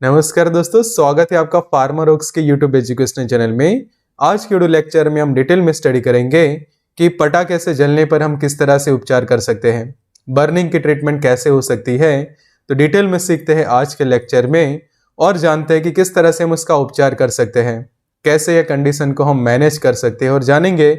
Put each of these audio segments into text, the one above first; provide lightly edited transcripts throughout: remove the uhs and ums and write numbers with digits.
नमस्कार दोस्तों, स्वागत है आपका फार्मर ओक्स के यूट्यूब एजुकेशनल चैनल में। आज के वीडियो लेक्चर में हम डिटेल में स्टडी करेंगे कि पटाखे से जलने पर हम किस तरह से उपचार कर सकते हैं, बर्निंग की ट्रीटमेंट कैसे हो सकती है। तो डिटेल में सीखते हैं आज के लेक्चर में और जानते हैं कि किस तरह से हम उसका उपचार कर सकते हैं, कैसे यह कंडीशन को हम मैनेज कर सकते हैं और जानेंगे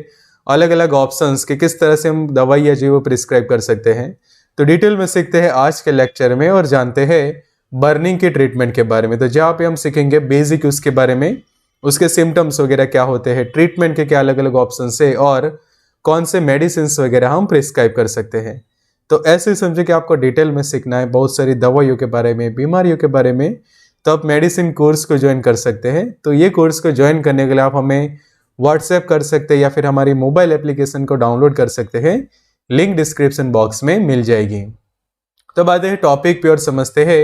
अलग अलग ऑप्शंस कि किस तरह से हम दवाई या जो प्रिस्क्राइब कर सकते हैं। तो डिटेल में सीखते हैं आज के लेक्चर में और जानते हैं बर्निंग के ट्रीटमेंट के बारे में। तो जहाँ पे हम सीखेंगे बेसिक उसके बारे में, उसके सिम्टम्स वगैरह क्या होते हैं, ट्रीटमेंट के क्या अलग अलग ऑप्शन है और कौन से मेडिसिन वगैरह हम प्रिस्क्राइब कर सकते हैं। तो ऐसे समझे कि आपको डिटेल में सीखना है बहुत सारी दवाइयों के बारे में, बीमारियों के बारे में, तो आप मेडिसिन कोर्स को ज्वाइन कर सकते हैं। तो ये कोर्स को ज्वाइन करने के लिए आप हमें व्हाट्सएप कर सकते हैं या फिर हमारी मोबाइल एप्लीकेशन को डाउनलोड कर सकते हैं, लिंक डिस्क्रिप्शन बॉक्स में मिल जाएगी। तो बात है टॉपिक पे और समझते हैं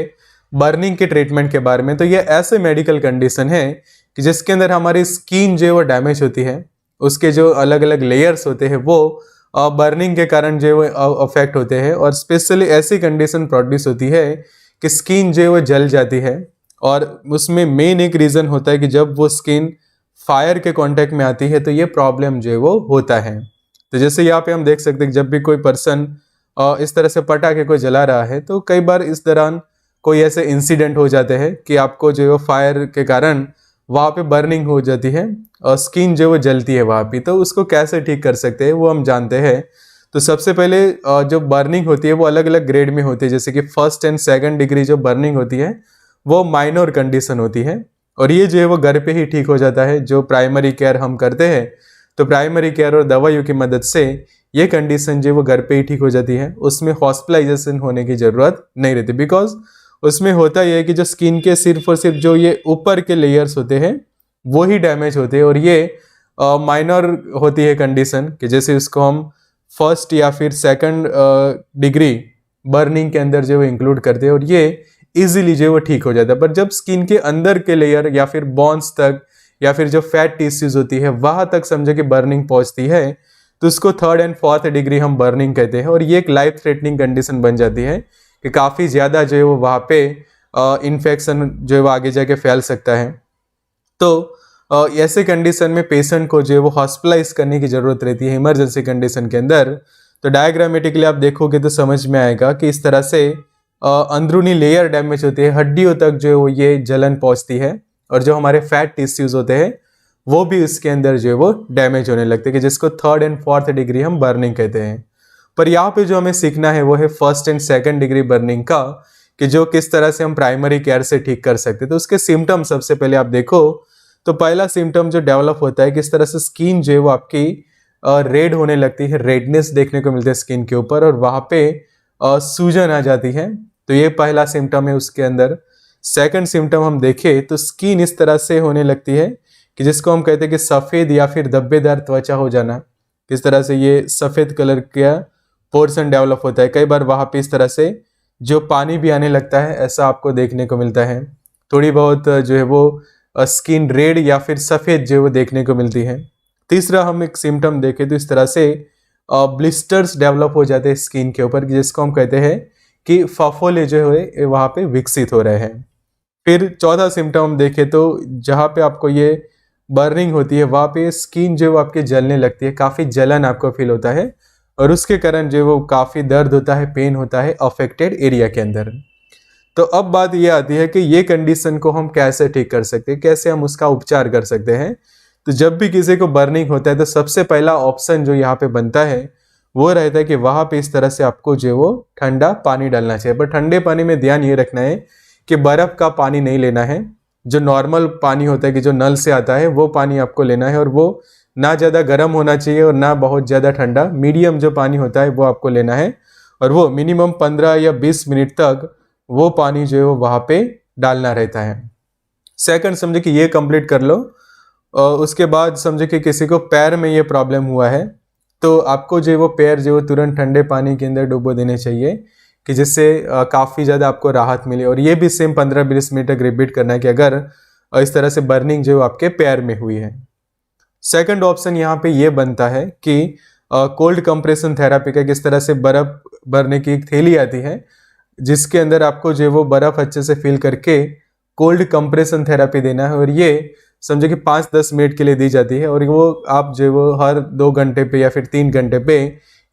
बर्निंग के ट्रीटमेंट के बारे में। तो ये ऐसे मेडिकल कंडीशन है कि जिसके अंदर हमारी स्किन जो है वो डैमेज होती है, उसके जो अलग अलग लेयर्स होते हैं वो बर्निंग के कारण जो है वो अफेक्ट होते हैं और स्पेशली ऐसी कंडीशन प्रोड्यूस होती है कि स्किन जो है वो जल जाती है। और उसमें मेन एक रीज़न होता है कि जब वो स्किन फायर के कांटेक्ट में आती है तो ये प्रॉब्लम जो है वो होता है। तो जैसे यहाँ पे हम देख सकते हैं जब भी कोई पर्सन इस तरह से पटाखे को जला रहा है तो कई बार इस दौरान कोई ऐसे इंसिडेंट हो जाते हैं कि आपको जो है फायर के कारण वहाँ पे बर्निंग हो जाती है और स्किन जो वो जलती है वहाँ पे। तो उसको कैसे ठीक कर सकते हैं वो हम जानते हैं। तो सबसे पहले जो बर्निंग होती है वो अलग अलग ग्रेड में होती है, जैसे कि फर्स्ट एंड सेकंड डिग्री जो बर्निंग होती है वो माइनर कंडीशन होती है और ये जो है वो घर पे ही ठीक हो जाता है। जो प्राइमरी केयर हम करते हैं तो प्राइमरी केयर और दवाइयों की मदद से ये कंडीशन जो है वो घर पे ही ठीक हो जाती है, उसमें हॉस्पिटलाइजेशन होने की ज़रूरत नहीं रहती। बिकॉज उसमें होता यह है कि जो स्किन के सिर्फ और सिर्फ जो ये ऊपर के लेयर्स होते हैं वो ही डैमेज होते हैं और ये माइनर होती है कंडीशन कि जैसे उसको हम फर्स्ट या फिर सेकंड डिग्री बर्निंग के अंदर जो है इंक्लूड करते हैं और ये इजीली जो है वो ठीक हो जाता है। पर जब स्किन के अंदर के लेयर या फिर बोन्स तक या फिर जो फैट टिश्यूज होती है वहाँ तक समझो कि बर्निंग पहुँचती है तो उसको थर्ड एंड फोर्थ डिग्री हम बर्निंग कहते हैं और ये एक लाइफ थ्रेटनिंग कंडीशन बन जाती है कि काफ़ी ज़्यादा जो है वो वहाँ पे इन्फेक्शन जो है वो आगे जाके फैल सकता है। तो ऐसे कंडीशन में पेशेंट को जो है वो हॉस्पिटलाइज करने की ज़रूरत रहती है इमरजेंसी कंडीशन के अंदर। तो डायग्रामेटिकली आप देखोगे तो समझ में आएगा कि इस तरह से अंदरूनी लेयर डैमेज होती है, हड्डियों तक जो है वो ये जलन पहुँचती है और जो हमारे फैट टिश्यूज होते हैं वो भी इसके अंदर जो है वो डैमेज होने लगते हैं कि जिसको थर्ड एंड फोर्थ डिग्री हम बर्निंग कहते हैं। पर यहाँ पे जो हमें सीखना है वो है first and second degree burning का, कि जो किस तरह से हम प्राइमरी केयर से ठीक कर सकते हैं। तो उसके सिम्टम सबसे पहले आप देखो तो पहला सिम्टम जो डेवलप होता है किस तरह से स्किन जो है वो आपकी रेड होने लगती है, रेडनेस देखने को मिलता है स्किन के ऊपर और वहाँ पे सूजन आ जाती है। तो ये पहला सिम्टम है उसके अंदर। सेकंड सिम्टम हम देखें तो स्किन इस तरह से होने लगती है कि जिसको हम कहते हैं कि सफ़ेद या फिर धब्बेदार त्वचा हो जाना। किस तरह से ये सफ़ेद कलर का पोर्शन डेवलप होता है, कई बार वहाँ पे इस तरह से जो पानी भी आने लगता है ऐसा आपको देखने को मिलता है। थोड़ी बहुत जो है वो स्किन रेड या फिर सफ़ेद जो है वो देखने को मिलती है। तीसरा हम एक सिम्टम देखें तो इस तरह से ब्लिस्टर्स डेवलप हो जाते हैं स्किन के ऊपर, जिसको हम कहते हैं कि फफोले जो है वहाँ पे विकसित हो रहे हैं। फिर चौथा सिम्टम हम देखें तो जहाँ पे आपको ये बर्निंग होती है वहाँ पे स्किन जो है आपके जलने लगती है, काफ़ी जलन आपको फील होता है और उसके कारण जो वो काफ़ी दर्द होता है, पेन होता है अफेक्टेड एरिया के अंदर। तो अब बात ये आती है कि ये कंडीशन को हम कैसे ठीक कर सकते हैं, कैसे हम उसका उपचार कर सकते हैं। तो जब भी किसी को बर्निंग होता है तो सबसे पहला ऑप्शन जो यहाँ पे बनता है वो रहता है कि वहाँ पे इस तरह से आपको जो वो ठंडा पानी डालना चाहिए। पर ठंडे पानी में ध्यान ये रखना है कि बर्फ़ का पानी नहीं लेना है। जो नॉर्मल पानी होता है कि जो नल से आता है वो पानी आपको लेना है और वो ना ज़्यादा गर्म होना चाहिए और ना बहुत ज़्यादा ठंडा, मीडियम जो पानी होता है वो आपको लेना है और वो मिनिमम 15 या 20 मिनट तक वो पानी जो है वो वहाँ पे डालना रहता है। सेकंड समझे कि ये कंप्लीट कर लो और उसके बाद समझे कि किसी को पैर में ये प्रॉब्लम हुआ है तो आपको जो है वो पैर जो तुरंत ठंडे पानी के अंदर डुबो देने चाहिए कि जिससे काफ़ी ज़्यादा आपको राहत मिले। और ये भी सेम 15-20 मिनट तक रिपीट करना है कि अगर इस तरह से बर्निंग जो आपके पैर में हुई है। सेकंड ऑप्शन यहाँ पे ये बनता है कि कोल्ड कंप्रेशन थेरापी का, किस तरह से बर्फ़ भरने की एक थैली आती है जिसके अंदर आपको जो वो बर्फ़ अच्छे से फिल करके कोल्ड कंप्रेशन थेरेपी देना है, और ये समझो कि 5-10 मिनट के लिए दी जाती है, और वो आप जो वो हर 2 घंटे पे या फिर 3 घंटे पे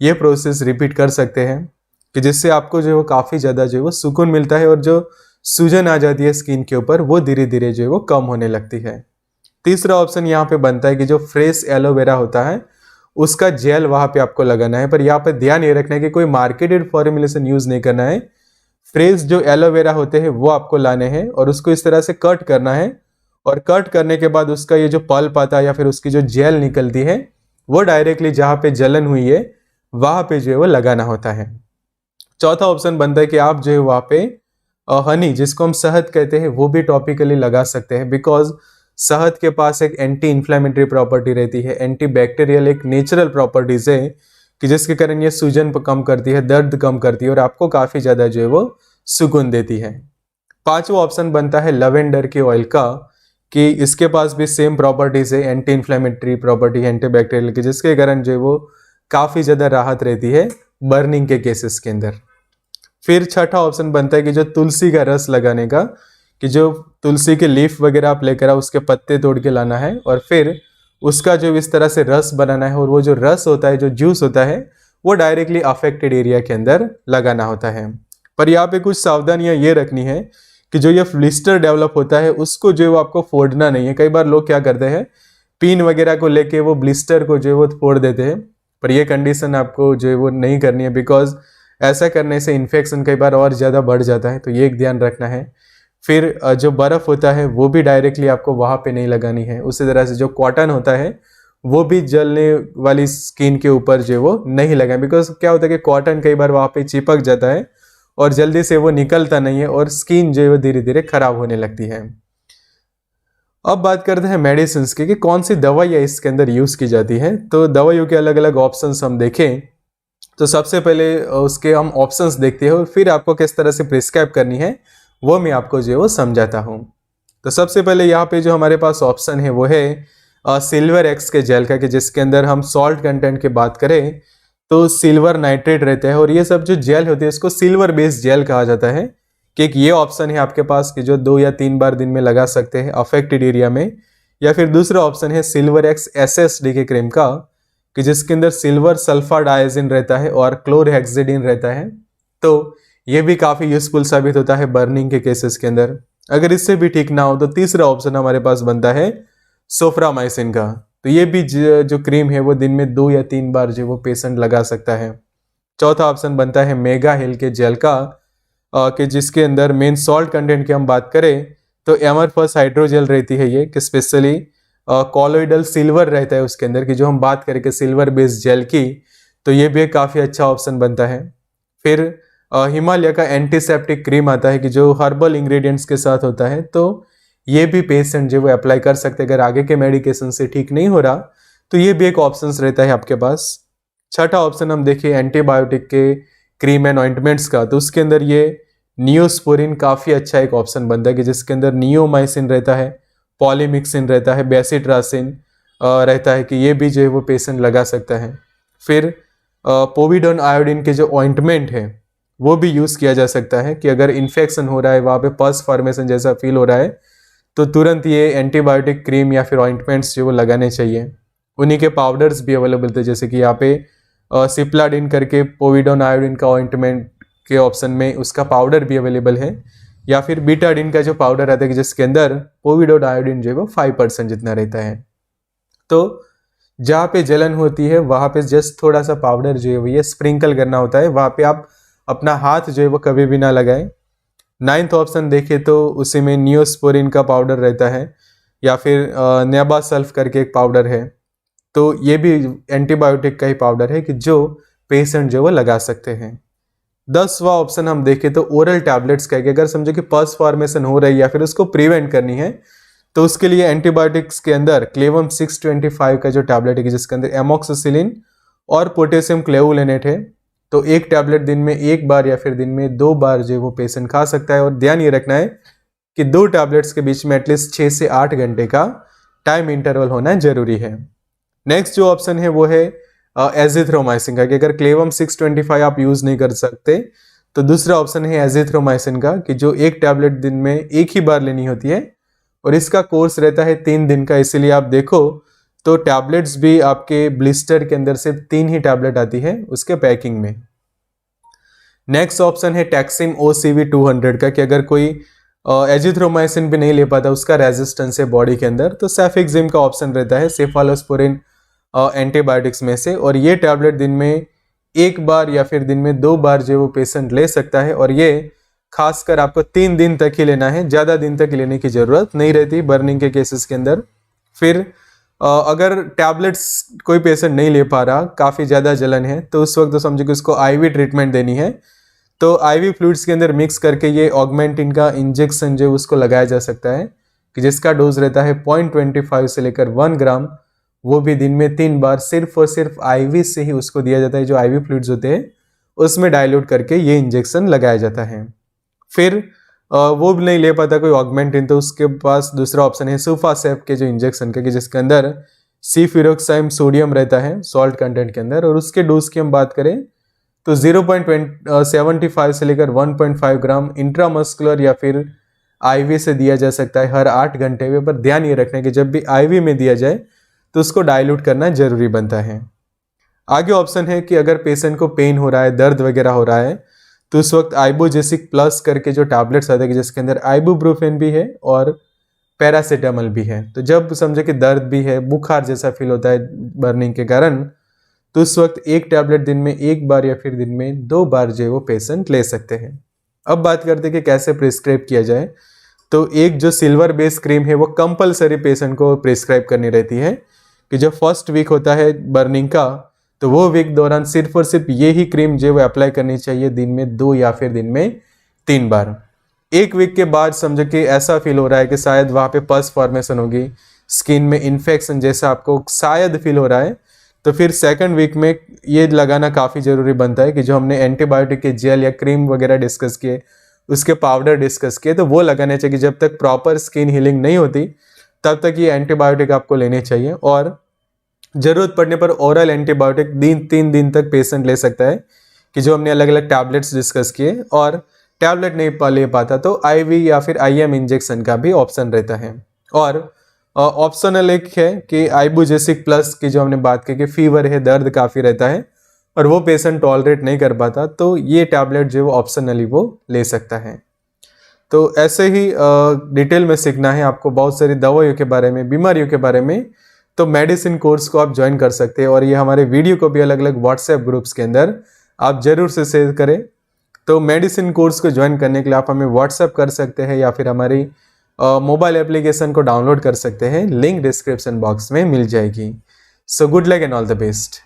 ये प्रोसेस रिपीट कर सकते हैं, कि जिससे आपको जो है वो काफ़ी ज़्यादा जो है वो सुकून मिलता है, और जो सूजन आ जाती है स्किन के ऊपर वो धीरे धीरे जो है वो कम होने लगती है। तीसरा ऑप्शन यहाँ पे बनता है कि जो फ्रेश एलोवेरा होता है उसका जेल वहाँ पे आपको लगाना है, पर यहाँ पे ध्यान ये रखना है कि कोई मार्केटेड फॉर्मुलेशन यूज़ नहीं करना है। फ्रेश जो एलोवेरा होते हैं वो आपको लाने हैं और उसको इस तरह से कट करना है, और कट करने के बाद उसका ये जो पल्प आता है या फिर उसकी जो जेल निकलती है वो डायरेक्टली जहाँ पे जलन हुई है वहाँ पे जो है वो लगाना होता है। चौथा ऑप्शन बनता है कि आप जो है वहाँ पे हनी, जिसको हम शहद कहते हैं, वो भी टॉपिकली लगा सकते हैं, बिकॉज शहद के पास एक एंटी इन्फ्लेमेटरी प्रॉपर्टी रहती है, एंटी बैक्टीरियल एक नेचुरल प्रॉपर्टीज है कि जिसके कारण ये सूजन कम करती है, दर्द कम करती है और आपको काफ़ी ज़्यादा जो है वो सुकून देती है। पांचवा ऑप्शन बनता है लवेंडर के ऑयल का, कि इसके पास भी सेम प्रॉपर्टीज है, anti inflammatory property, anti bacterial की, जिसके कारण जो है वो काफ़ी ज़्यादा राहत रहती है बर्निंग के केसेस के अंदर। फिर छठा ऑप्शन बनता है कि जो तुलसी का रस लगाने का, कि जो तुलसी के लीफ वगैरह आप लेकर आओ, उसके पत्ते तोड़ के लाना है और फिर उसका जो इस तरह से रस बनाना है, और वो जो रस होता है, जो जूस होता है, वो डायरेक्टली अफेक्टेड एरिया के अंदर लगाना होता है। पर यहाँ पे कुछ सावधानियां ये रखनी है कि जो ये ब्लिस्टर डेवलप होता है उसको जो है वो आपको फोड़ना नहीं है। कई बार लोग क्या करते हैं, पिन वगैरह को लेके वो ब्लिस्टर को जो है वो फोड़ देते हैं, पर ये कंडीशन आपको जो है वो नहीं करनी है, बिकॉज ऐसा करने से इन्फेक्शन कई बार और ज़्यादा बढ़ जाता है, तो ये एक ध्यान रखना है। फिर जो बर्फ़ होता है वो भी डायरेक्टली आपको वहाँ पे नहीं लगानी है। उसी तरह से जो कॉटन होता है वो भी जलने वाली स्किन के ऊपर जो वो नहीं लगाएं, बिकॉज क्या होता है कि कॉटन कई बार वहाँ पे चिपक जाता है और जल्दी से वो निकलता नहीं है और स्किन जो है वो धीरे धीरे खराब होने लगती है। अब बात करते हैं मेडिसिन की, कि कौन सी दवाइयाँ इसके अंदर यूज़ की जाती हैं। तो दवाइयों के अलग अलग ऑप्शंस हम देखें तो सबसे पहले उसके हम ऑप्शंस देखते हैं, फिर आपको किस तरह से प्रिस्क्राइब करनी है वो मैं आपको जो है वो समझाता हूँ। तो सबसे पहले यहाँ पे जो हमारे पास ऑप्शन है वो है सिल्वर एक्स के जेल का, कि जिसके अंदर हम सॉल्ट कंटेंट की बात करें तो सिल्वर नाइट्रेट रहता है, और ये सब जो जेल होती है इसको सिल्वर बेस्ड जेल कहा जाता है। कि एक ये ऑप्शन है आपके पास कि जो 2 या 3 बार दिन में लगा सकते हैं अफेक्टेड एरिया में, या फिर दूसरा ऑप्शन है सिल्वर एक्स SSD के क्रीम का, कि जिसके अंदर सिल्वर सल्फा डायजिन रहता है और क्लोरहेक्सिडिन रहता है। तो ये भी काफ़ी यूजफुल साबित होता है बर्निंग के केसेस के अंदर। अगर इससे भी ठीक ना हो तो तीसरा ऑप्शन हमारे पास बनता है सोफ्रामाइसिन का, तो ये भी जो क्रीम है वो दिन में 2 या 3 बार जो वो पेशेंट लगा सकता है। चौथा ऑप्शन बनता है मेगा हिल के जेल का, कि जिसके अंदर मेन सॉल्ट कंटेंट की हम बात करें तो एमरफस हाइड्रोजेल रहती है ये, कि स्पेशली कॉलोइडल सिल्वर रहता है उसके अंदर, कि जो हम बात करें कि सिल्वर बेस्ड जेल की, तो ये भी एक काफ़ी अच्छा ऑप्शन बनता है। फिर हिमालय का एंटीसेप्टिक क्रीम आता है, कि जो हर्बल इंग्रेडिएंट्स के साथ होता है, तो ये भी पेशेंट जो वो अप्लाई कर सकते हैं। अगर आगे के मेडिकेशन से ठीक नहीं हो रहा तो ये भी एक ऑप्शन रहता है आपके पास। छठा ऑप्शन हम देखिए एंटीबायोटिक के क्रीम एंड ऑइंटमेंट्स का, तो उसके अंदर ये नियोस्पोरिन काफ़ी अच्छा एक ऑप्शन बनता है, कि जिसके अंदर नियोमाइसिन रहता है, पॉलीमिक्सिन रहता है, बेसिट्रासिन रहता है, कि ये भी जो है वो पेशेंट लगा सकता है। फिर पोविडोन आयोडीन के जो ऑइंटमेंट है वो भी यूज़ किया जा सकता है, कि अगर इन्फेक्शन हो रहा है, वहाँ पे पस फॉर्मेशन जैसा फील हो रहा है, तो तुरंत ये एंटीबायोटिक क्रीम या फिर ऑइंटमेंट्स जो वो लगाने चाहिए। उन्हीं के पाउडर्स भी अवेलेबल थे, जैसे कि यहाँ पे सिप्लाडिन करके पोविडोन आयोडीन का ऑइंटमेंट के ऑप्शन में उसका पाउडर भी अवेलेबल है, या फिर बीटाडिन का जो पाउडर आता है, कि जिसके अंदर पोविडोन आयोडीन जो है वो 5% जितना रहता है। तो जहाँ पे जलन होती है वहाँ पे जस्ट थोड़ा सा पाउडर जो है वो ये स्प्रिंकल करना होता है, वहाँ पे आप अपना हाथ जो है वो कभी भी ना लगाएं। 9th ऑप्शन देखें तो उसी में नियोस्पोरिन का पाउडर रहता है, या फिर नेबासल्फ करके एक पाउडर है, तो ये भी एंटीबायोटिक का ही पाउडर है, कि जो पेशेंट जो वो लगा सकते हैं। 10वां ऑप्शन हम देखें तो ओरल टैबलेट्स का है, कि अगर समझो कि पस फॉर्मेशन हो रही है या फिर उसको प्रिवेंट करनी है, तो उसके लिए एंटीबायोटिक्स के अंदर क्लेवम 625 का जो टैबलेट है, कि जिसके अंदर एमोक्सिसिलिन और पोटेशियम क्लेवुलेनेट है, तो एक टैबलेट दिन में 1 बार या फिर दिन में 2 बार जो वो पेशेंट खा सकता है। और ध्यान ये रखना है कि 2 टैबलेट्स के बीच में एटलीस्ट 6 से 8 घंटे का टाइम इंटरवल होना जरूरी है। नेक्स्ट जो ऑप्शन है वो है एजिथ्रोमाइसिन का, कि अगर क्लेवम 625 आप यूज़ नहीं कर सकते तो दूसरा ऑप्शन है एजिथ्रोमाइसिन का, कि जो एक टैबलेट दिन में एक ही बार लेनी होती है और इसका कोर्स रहता है 3 दिन का। इसीलिए आप देखो तो टैबलेट्स भी आपके ब्लिस्टर के अंदर सिर्फ 3 ही टैबलेट आती है उसके पैकिंग में। नेक्स्ट ऑप्शन है टैक्सिम OCV 200 का, कि अगर कोई एजिथ्रोमाइसिन भी नहीं ले पाता, उसका रेजिस्टेंस है बॉडी के अंदर, तो सेफिक्सिम का ऑप्शन रहता है सेफालोस्पोरिन एंटीबायोटिक्स में से। और ये टैबलेट दिन में एक बार या फिर दिन में 2 बार जो वो पेशेंट ले सकता है, और ये खासकर आपको 3 दिन तक ही लेना है, ज़्यादा दिन तक लेने की ज़रूरत नहीं रहती बर्निंग के केसेस के अंदर। फिर अगर टैबलेट्स कोई पेशेंट नहीं ले पा रहा, काफ़ी ज़्यादा जलन है, तो उस वक्त तो समझो कि उसको IV ट्रीटमेंट देनी है। तो IV फ्लूइड्स के अंदर मिक्स करके ये ऑगमेंटिन का इंजेक्शन जो उसको लगाया जा सकता है, कि जिसका डोज रहता है 0.25 से लेकर 1 ग्राम, वो भी दिन में 3 बार सिर्फ और सिर्फ IV से ही उसको दिया जाता है। जो IV फ्लूइड्स होते हैं उसमें डाइल्यूट करके ये इंजेक्शन लगाया जाता है। फिर वो भी नहीं ले पाता कोई ऑगमेंटिन, तो उसके पास दूसरा ऑप्शन है सुफासेप के जो इंजेक्शन का, कि जिसके अंदर सीफिरोक्साइम सोडियम रहता है सॉल्ट कंटेंट के अंदर, और उसके डोज की हम बात करें तो 0.75 से लेकर 1.5 ग्राम इंट्रामस्कुलर या फिर IV से दिया जा सकता है हर 8 घंटे में। पर ध्यान ये रखना कि जब भी IV में दिया जाए तो उसको डाइल्यूट करना जरूरी बनता है। आगे ऑप्शन है कि अगर पेशेंट को पेन हो रहा है, दर्द वगैरह हो रहा है, तो उस वक्त आइबोजेसिक प्लस करके जो टैबलेट्स आते हैं, जिसके अंदर आइबुप्रोफेन भी है और पैरासीटामोल भी है। तो जब समझे कि दर्द भी है, बुखार जैसा फील होता है बर्निंग के कारण, तो उस वक्त एक टैबलेट दिन में 1 बार या फिर दिन में 2 बार जो वो पेशेंट ले सकते हैं। अब बात करते हैं कि कैसे प्रिस्क्राइब किया जाए। तो एक जो सिल्वर बेस क्रीम है वो कंपलसरी पेशेंट को प्रिस्क्राइब करनी रहती है, कि जो फर्स्ट वीक होता है बर्निंग का, तो वो वीक दौरान सिर्फ और सिर्फ ये ही क्रीम जो वो अप्लाई करनी चाहिए दिन में 2 या फिर दिन में 3 बार। एक वीक के बाद समझो कि ऐसा फील हो रहा है कि शायद वहाँ पे पस फॉर्मेशन होगी, स्किन में इन्फेक्शन जैसा आपको शायद फील हो रहा है, तो फिर सेकंड वीक में ये लगाना काफ़ी ज़रूरी बनता है, कि जो हमने एंटीबायोटिक के जेल या क्रीम वगैरह डिस्कस किए, उसके पाउडर डिस्कस किए, तो वो लगाने चाहिए। जब तक प्रॉपर स्किन हीलिंग नहीं होती तब तक ये एंटीबायोटिक आपको लेने चाहिए। और ज़रूरत पड़ने पर ओरल एंटीबायोटिक 3 दिन तक पेशेंट ले सकता है, कि जो हमने अलग अलग टैबलेट्स डिस्कस किए। और टैबलेट नहीं ले पाता तो IV या फिर IM इंजेक्शन का भी ऑप्शन रहता है। और ऑप्शनल एक है कि आइबुजेसिक प्लस की, जो हमने बात की कि फीवर है, दर्द काफ़ी रहता है और वो पेशेंट टॉलरेट नहीं कर पाता, तो ये टैबलेट जो ऑप्शनली वो ले सकता है। तो ऐसे ही डिटेल में सीखना है आपको बहुत सारी दवाइयों के बारे में, बीमारियों के बारे में, तो मेडिसिन कोर्स को आप ज्वाइन कर सकते हैं। और ये हमारे वीडियो को भी अलग अलग व्हाट्सएप ग्रुप्स के अंदर आप जरूर से शेयर करें। तो मेडिसिन कोर्स को ज्वाइन करने के लिए आप हमें व्हाट्सएप कर सकते हैं या फिर हमारी मोबाइल एप्लीकेशन को डाउनलोड कर सकते हैं, लिंक डिस्क्रिप्शन बॉक्स में मिल जाएगी। So good luck and all the best.